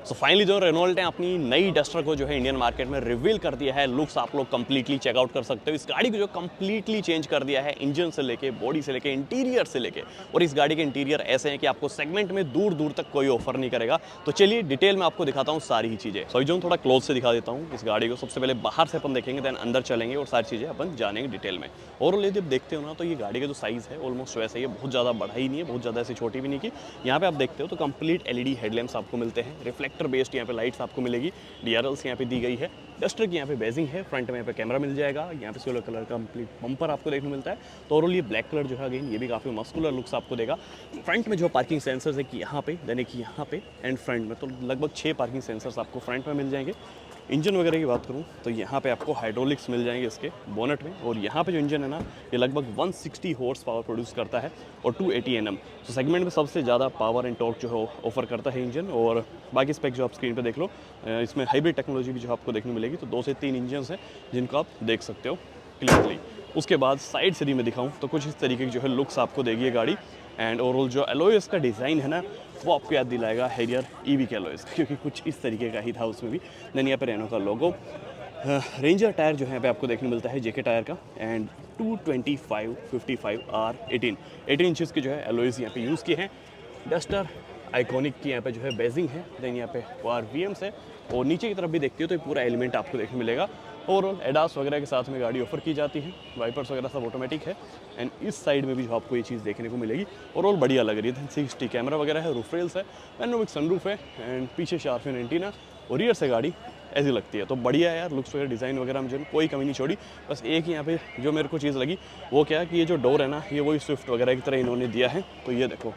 So finally जो Renault ने अपनी नई डस्टर को जो है इंडियन मार्केट में रिवील कर दिया है। लुक्स आप लोग कंप्लीटली चेकआउट कर सकते हो। इस गाड़ी को जो कंप्लीटली चेंज कर दिया है, इंजन से लेके, बॉडी से लेके, इंटीरियर से लेके। और इस गाड़ी के इंटीरियर ऐसे हैं कि आपको सेगमेंट में दूर दूर तक कोई ऑफर नहीं करेगा। तो चलिए डिटेल में आपको दिखाता हूँ सारी ही चीज़ें। सो जो थोड़ा क्लोज से दिखा देता हूँ इस गाड़ी को। सबसे पहले बाहर से अपन देखेंगे, देन अंदर चलेंगे और सारी चीज़ें अपन जानेंगे डिटेल में। ओवरऑल यदि आप देखते हो ना तो ये गाड़ी का जो साइज़ है ऑलमोस्ट वैसे ही है, बहुत ज़्यादा बड़ा ही नहीं है, बहुत ज़्यादा ऐसी छोटी भी नहीं की। यहाँ पे आप देखते हो तो कंप्लीट एलईडी हेडलैम्प्स आपको मिलते हैं, रिफ्लेक्टर बेस्ड यहाँ पे लाइट्स आपको मिलेगी, डीआरएल्स यहाँ पे दी गई है, डस्टर की यहाँ पे बेजिंग है, फ्रंट में यहाँ पे कैमरा मिल जाएगा, यहाँ पे सिल्वर कलर का कंप्लीट बम्पर आपको देखने मिलता है। तो ओवरऑल ये ब्लैक कलर जो है अगेन ये भी काफ़ी मस्कुलर लुक्स आपको देगा। फ्रंट में जो पार्किंग सेंसर्स है कि यहाँ पे देने की यहाँ पे एंड फ्रंट में, तो लगभग 6 पार्किंग सेंसर्स आपको फ्रंट में मिल जाएंगे। इंजन वगैरह की बात करूँ तो यहाँ पे आपको हाइड्रोलिक्स मिल जाएंगे इसके बोनट में, और यहाँ पे जो इंजन है ना ये लगभग 160 हॉर्स पावर प्रोड्यूस करता है और 280 Nm। तो सेगमेंट में सबसे ज़्यादा पावर एंड टॉर्क जो है ऑफर करता है इंजन। और बाकी स्पेक जो आप स्क्रीन पे देख लो, इसमें हाइब्रिड टेक्नोलॉजी भी जो आपको देखने मिलेगी। तो 2 से 3 इंजन हैं जिनको आप देख सकते हो क्लियरली। उसके बाद साइड से भी मैं दिखाऊँ तो कुछ इस तरीके की जो है लुक्स आपको देगी ये गाड़ी। एंड ओवरऑल जो एलॉयस का डिज़ाइन है ना वो आपको याद दिलाएगा हैरियर ईवी के एलॉयस, क्योंकि कुछ इस तरीके का ही था उसमें भी। देन यहाँ पे रेनो का लोगो, रेंजर टायर जो है यहाँ पे आपको देखने मिलता है जेके टायर का, एंड 225/55R18 इंचेस के जो है एलॉयस यहाँ पे यूज़ किए हैं। डस्टर आइकॉनिक की यहाँ पे जो है बेजिंग है, देन यहाँ पे RVMs है, और नीचे की तरफ भी देखती हो तो ये पूरा एलिमेंट आपको देखने मिलेगा। ओवरऑल एडास वगैरह के साथ में गाड़ी ऑफर की जाती है, वाइपर्स वगैरह सब ऑटोमेटिक है। एंड इस साइड में भी जो आपको ये चीज़ देखने को मिलेगी ओवरऑल बढ़िया लग रही है। 360 कैमरा वगैरह है, रूफ रेल्स है, पैनोरामिक सनरूफ है, एंड पीछे शार्प एंटीना, और रियर से गाड़ी ऐसी लगती है। तो बढ़िया है यार, लुक्स वगैरह डिज़ाइन वगैरह मुझे कोई कमी नहीं छोड़ी। बस एक ही यहाँ पे जो मेरे को चीज़ लगी वो क्या है कि ये जो डोर है ना ये वही स्विफ्ट वगैरह की तरह इन्होंने दिया है। तो ये देखो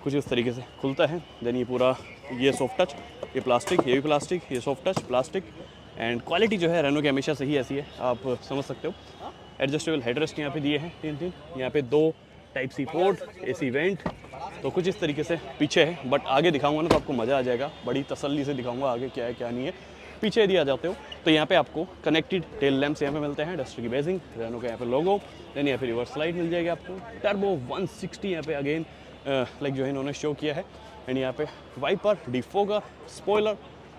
कुछ इस तरीके से खुलता है। देन ये पूरा ये सॉफ्ट टच, ये प्लास्टिक, ये भी प्लास्टिक, ये soft touch plastic. And quality जो है रेनो की हमेशा से ही ऐसी है, आप समझ सकते हो। एडजस्टेबल हेडरेस्ट यहाँ पे दिए हैं 3 यहाँ पे 2 type C port, AC vent. तो कुछ इस तरीके से पीछे है, बट आगे दिखाऊंगा ना तो आपको मज़ा आ जाएगा, बड़ी तसल्ली से दिखाऊंगा आगे क्या है क्या नहीं है। पीछे यदि आ जाते हो तो यहाँ पे आपको कनेक्टेड टेल लैंप्स यहाँ पे मिलते हैं, डस्टर की बेजिंग, रेनो का यहाँ पे लोगो, देन यहाँ पे रिवर्स लाइट मिल जाएगी आपको, टर्बो 160 यहाँ पे अगेन लाइक जो है इन्होंने शो किया है। एंड यहाँ पे वाइपर, डिफोगर, स्पॉइलर,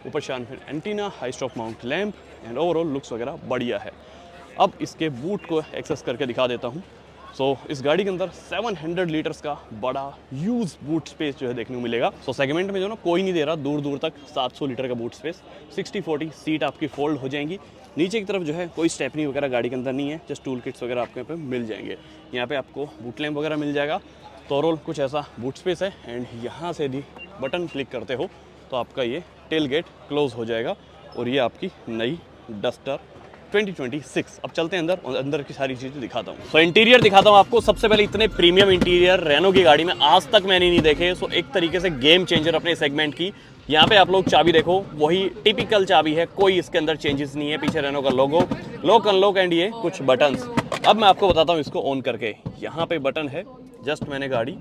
ऊपर शान antenna, high stop mount lamp, and overall looks वगैरह बढ़िया है। अब इसके बूट को एक्सेस करके दिखा देता हूँ। सो इस गाड़ी के अंदर 700 लीटर्स का बड़ा ह्यूज बूट स्पेस जो है देखने को मिलेगा। सो सेगमेंट में जो ना कोई नहीं दे रहा दूर दूर तक 700 लीटर का बूट स्पेस। 60-40 सीट आपकी फोल्ड हो जाएंगी। नीचे की तरफ जो है कोई स्टेपनी वगैरह गाड़ी के अंदर नहीं है, जस्ट टूल किट्स वगैरह आपको यहाँ पे मिल जाएंगे। यहाँ पे आपको बूट लैम्प वगैरह मिल जाएगा। तो ओवरऑल कुछ ऐसा बूट स्पेस है। एंड यहाँ से यदि बटन क्लिक करते हो तो आपका ये टेल गेट क्लोज हो जाएगा, और ये आपकी नई डस्टर 2026। अब चलते हैं अंदर और अंदर की सारी चीज़ें दिखाता हूँ। सो इंटीरियर दिखाता हूँ आपको। सबसे पहले इतने प्रीमियम इंटीरियर रेनो की गाड़ी में आज तक मैंने नहीं देखे। सो एक तरीके से गेम चेंजर अपने सेगमेंट की। यहाँ पे आप लोग चाबी देखो, वही टिपिकल चाबी है, कोई इसके अंदर चेंजेस नहीं है। पीछे रेनो का लोगो, लॉक अनलॉक, एंड ये कुछ बटन्स। अब मैं आपको बताता हूँ इसको ऑन करके। यहाँ पे बटन है, जस्ट मैंने गाड़ी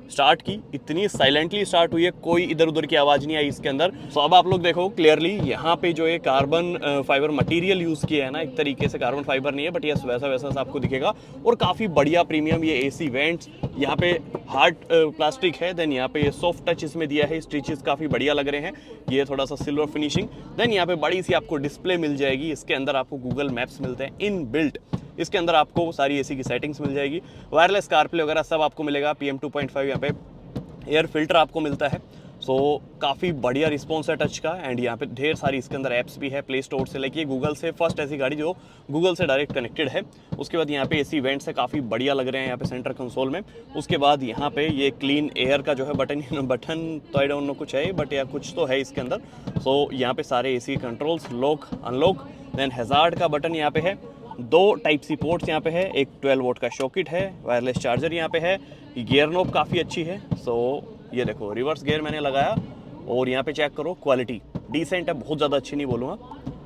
स्टार्ट की, इतनी साइलेंटली स्टार्ट हुई है, कोई इधर उधर की आवाज़ नहीं आई इसके अंदर। सो अब आप लोग देखो क्लियरली यहाँ पे जो है कार्बन फाइबर मटेरियल यूज़ किया है ना, एक तरीके से कार्बन फाइबर नहीं है बट यस वैसा वैसा सा आपको दिखेगा, और काफ़ी बढ़िया प्रीमियम ये AC वेंट्स। यहाँ पे हार्ड प्लास्टिक है, देन यहाँ पे ये सॉफ्ट टच इसमें दिया है, स्टिचेस काफ़ी बढ़िया लग रहे हैं, ये थोड़ा सा सिल्वर फिनिशिंग। देन यहाँ पे बड़ी सी आपको डिस्प्ले मिल जाएगी, इसके अंदर आपको गूगल मैप्स मिलते हैं इन बिल्ट। इसके अंदर आपको सारी AC की सेटिंग्स मिल जाएगी, वायरलेस कारप्ले वगैरह सब आपको मिलेगा। PM 2.5 यहाँ पे एयर फिल्टर आपको मिलता है। सो काफ़ी बढ़िया रिस्पॉन्स है टच का। एंड यहाँ पे ढेर सारी इसके अंदर ऐप्स भी है, प्ले स्टोर से लेके गूगल से, फर्स्ट ऐसी गाड़ी जो गूगल से डायरेक्ट कनेक्टेड है। उसके बाद यहाँ पे AC वेंट्स है, काफ़ी बढ़िया लग रहे हैं यहाँ पे सेंटर कंसोल में। उसके बाद यहाँ पे ये क्लीन एयर का जो है बटन तो आई डोंट नो कुछ है बट या कुछ तो है इसके अंदर। सो यहाँ पे सारे AC controls, lock unlock, then hazard का बटन यहाँ पे है, 2 टाइप सी पोर्ट्स यहाँ पे है, एक 12 वोल्ट का शॉकेट है, वायरलेस चार्जर यहाँ पे है, गियर नॉब काफ़ी अच्छी है। सो ये देखो रिवर्स गियर मैंने लगाया, और यहाँ पे चेक करो क्वालिटी डिसेंट है, बहुत ज़्यादा अच्छी नहीं बोलूँगा।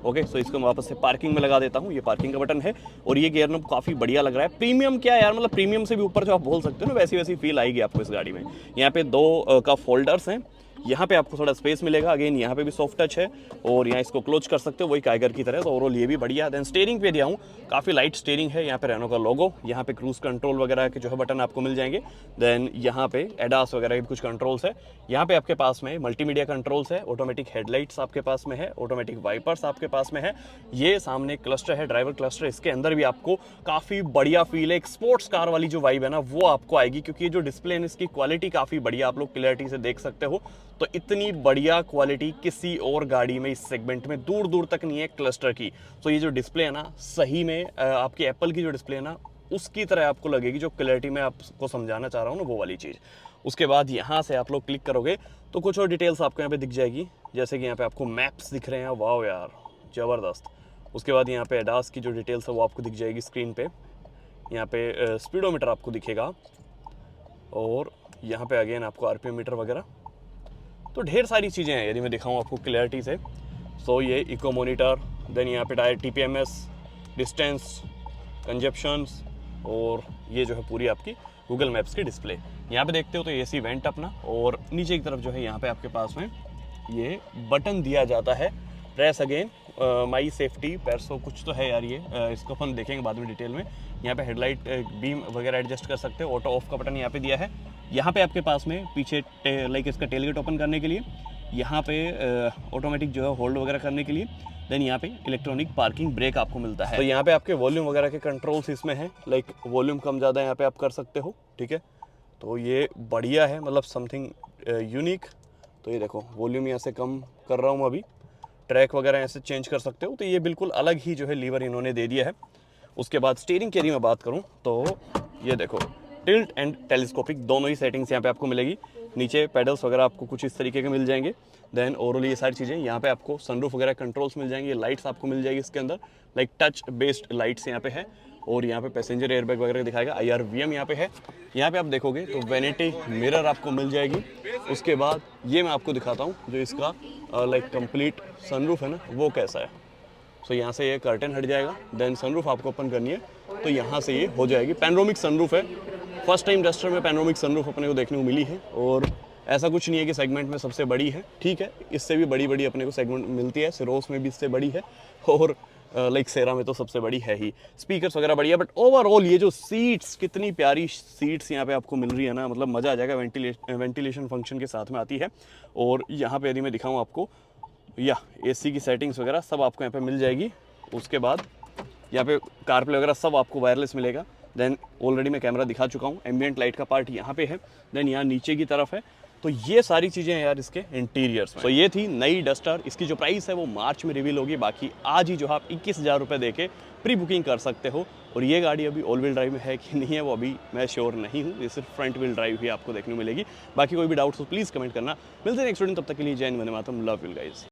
ओके, सो इसको मैं वापस से पार्किंग में लगा देता हूँ। ये पार्किंग का बटन है, और ये गियर नॉब काफ़ी बढ़िया लग रहा है। प्रीमियम क्या यार, मतलब प्रीमियम से भी ऊपर जो आप बोल सकते हो ना, वैसी वैसी फील आएगी आपको इस गाड़ी में। यहाँ पे 2 कप होल्डर्स हैं, यहाँ पे आपको थोड़ा स्पेस मिलेगा, अगेन यहाँ पे भी सॉफ्ट टच है और यहाँ इसको क्लोज कर सकते हो वही काइगर की तरह, तो ओवरऑल ये भी बढ़िया है। देन स्टीयरिंग पे दिया हूँ, काफ़ी लाइट स्टीयरिंग है, यहाँ पे रेनो का लोगो, यहाँ पे क्रूज कंट्रोल वगैरह के जो है बटन आपको मिल जाएंगे। देन यहाँ पे एडास वगैरह के कुछ कंट्रोल्स है, यहाँ पे आपके पास में मल्टीमीडिया कंट्रोल्स है, ऑटोमेटिक हेडलाइट्स आपके पास में है, ऑटोमेटिक वाइपर्स आपके पास में है, ये सामने क्लस्टर है, ड्राइवर क्लस्टर, इसके अंदर भी आपको काफ़ी बढ़िया फील है, एक स्पोर्ट्स कार वाली जो वाइब है ना वो आपको आएगी, क्योंकि ये जो डिस्प्ले है इसकी क्वालिटी काफ़ी बढ़िया, आप लोग क्लियरिटी से देख सकते हो। तो इतनी बढ़िया क्वालिटी किसी और गाड़ी में इस सेगमेंट में दूर दूर तक नहीं है क्लस्टर की। तो ये जो डिस्प्ले है ना सही में आपकी एप्पल की जो डिस्प्ले है ना उसकी तरह आपको लगेगी, जो क्लैरिटी में आपको समझाना चाह रहा हूँ ना वो वाली चीज़। उसके बाद यहाँ से आप लोग क्लिक करोगे तो कुछ और डिटेल्स आपको यहाँ पे दिख जाएगी, जैसे कि यहाँ पे आपको मैप्स दिख रहे हैं, वाह यार ज़बरदस्त। उसके बाद यहाँ पे एडास की जो डिटेल्स है वो आपको दिख जाएगी स्क्रीन पे, यहाँ पे स्पीडोमीटर आपको दिखेगा और यहाँ पे अगेन आपको आरपीएम मीटर वगैरह, तो ढेर सारी चीज़ें हैं। यदि मैं दिखाऊँ आपको क्लैरिटी से, सो ये इको मोनीटर, देन यहाँ पे टायर TPMS, डिस्टेंस, कंजप्शंस और ये जो है पूरी आपकी गूगल मैप्स की डिस्प्ले। यहाँ पे देखते हो तो AC वेंट अपना, और नीचे की तरफ जो है यहाँ पे आपके पास में ये बटन दिया जाता है, प्रेस अगेन माई सेफ्टी पैरसो कुछ तो है यार ये, इसको अपन देखेंगे बाद में डिटेल में। यहाँ पे हेडलाइट बीम वगैरह एडजस्ट कर सकते हो, ऑटो ऑफ का बटन यहाँ पे दिया है। यहाँ पे आपके पास में पीछे लाइक इसका टेलगेट ओपन करने के लिए, यहाँ पे ऑटोमेटिक जो है होल्ड वगैरह करने के लिए, देन यहाँ पे इलेक्ट्रॉनिक पार्किंग ब्रेक आपको मिलता है। तो यहाँ पे आपके वॉल्यूम वगैरह के कंट्रोल्स इसमें हैं, लाइक वॉल्यूम कम ज़्यादा यहाँ पे आप कर सकते हो, ठीक है। तो ये बढ़िया है, मतलब समथिंग यूनिक। तो ये देखो वॉल्यूम यहाँ से कम कर रहा हूँ अभी, ट्रैक वगैरह ऐसे चेंज कर सकते हो, तो ये बिल्कुल अलग ही जो है लीवर इन्होंने दे दिया है। उसके बाद स्टीयरिंग की यदि मैं बात करूँ तो ये देखो टिल्ट एंड टेलीस्कोपिक दोनों ही सेटिंग्स यहाँ पे आपको मिलेगी, नीचे पेडल्स वगैरह आपको कुछ इस तरीके के मिल जाएंगे। देन ओवरऑल ये सारी चीज़ें यहाँ पे आपको सनरूफ वगैरह कंट्रोल्स मिल जाएंगे, लाइट्स आपको मिल जाएगी इसके अंदर, लाइक टच बेस्ड लाइट्स यहाँ पे है, और यहाँ पे पैसेंजर एयरबैग वगैरह दिखाएगा, IRVM यहाँ पे है। यहाँ पे आप देखोगे तो वैनिटी मिरर आपको मिल जाएगी। उसके बाद ये मैं आपको दिखाता हूँ जो इसका लाइक कंप्लीट सनरूफ है ना वो कैसा है। सो यहाँ से ये कर्टन हट जाएगा, देन सनरूफ आपको ओपन करनी है तो यहाँ से ये हो जाएगी, पैनोरामिक सनरूफ है। फर्स्ट टाइम डस्टर में पैनोरामिक सनरूफ अपने को देखने को मिली है, और ऐसा कुछ नहीं है कि सेगमेंट में सबसे बड़ी है, ठीक है, इससे भी बड़ी बड़ी अपने को सेगमेंट मिलती है, सिरोस में भी इससे बड़ी है, और लाइक सेरा में तो सबसे बड़ी है ही। स्पीकर्स वगैरह बढ़िया, बट ओवरऑल ये जो सीट्स, कितनी प्यारी सीट्स यहाँ पे आपको मिल रही है ना, मतलब मज़ा आ जाएगा। वेंटिलेशन फंक्शन के साथ में आती है। और यहाँ पे यदि मैं दिखाऊँ आपको, या AC की सेटिंग्स वगैरह सब आपको यहाँ पे मिल जाएगी। उसके बाद यहाँ पे कारप्ले वगैरह सब आपको वायरलेस मिलेगा। देन ऑलरेडी मैं कैमरा दिखा चुका हूँ, एम्बियंट लाइट का पार्ट यहाँ पे है, देन यहाँ नीचे की तरफ है। तो ये सारी चीज़ें हैं यार इसके इंटीरियर्स में। तो ये थी नई डस्टर, इसकी जो प्राइस है वो मार्च में रिवील होगी, बाकी आज ही जो है आप 21,000 रुपये दे के प्री बुकिंग कर सकते हो। और ये गाड़ी अभी ऑल व्हील ड्राइव में है कि नहीं है वो अभी मैं श्योर नहीं हूँ, ये सिर्फ फ्रंट व्हील ड्राइव ही आपको देखने को मिलेगी। बाकी कोई भी डाउट्स हो प्लीज़ कमेंट करना। मिलते हैं नेक्स्ट वीडियो, तब तक के लिए जय Hind, Vande Mataram, love you guys.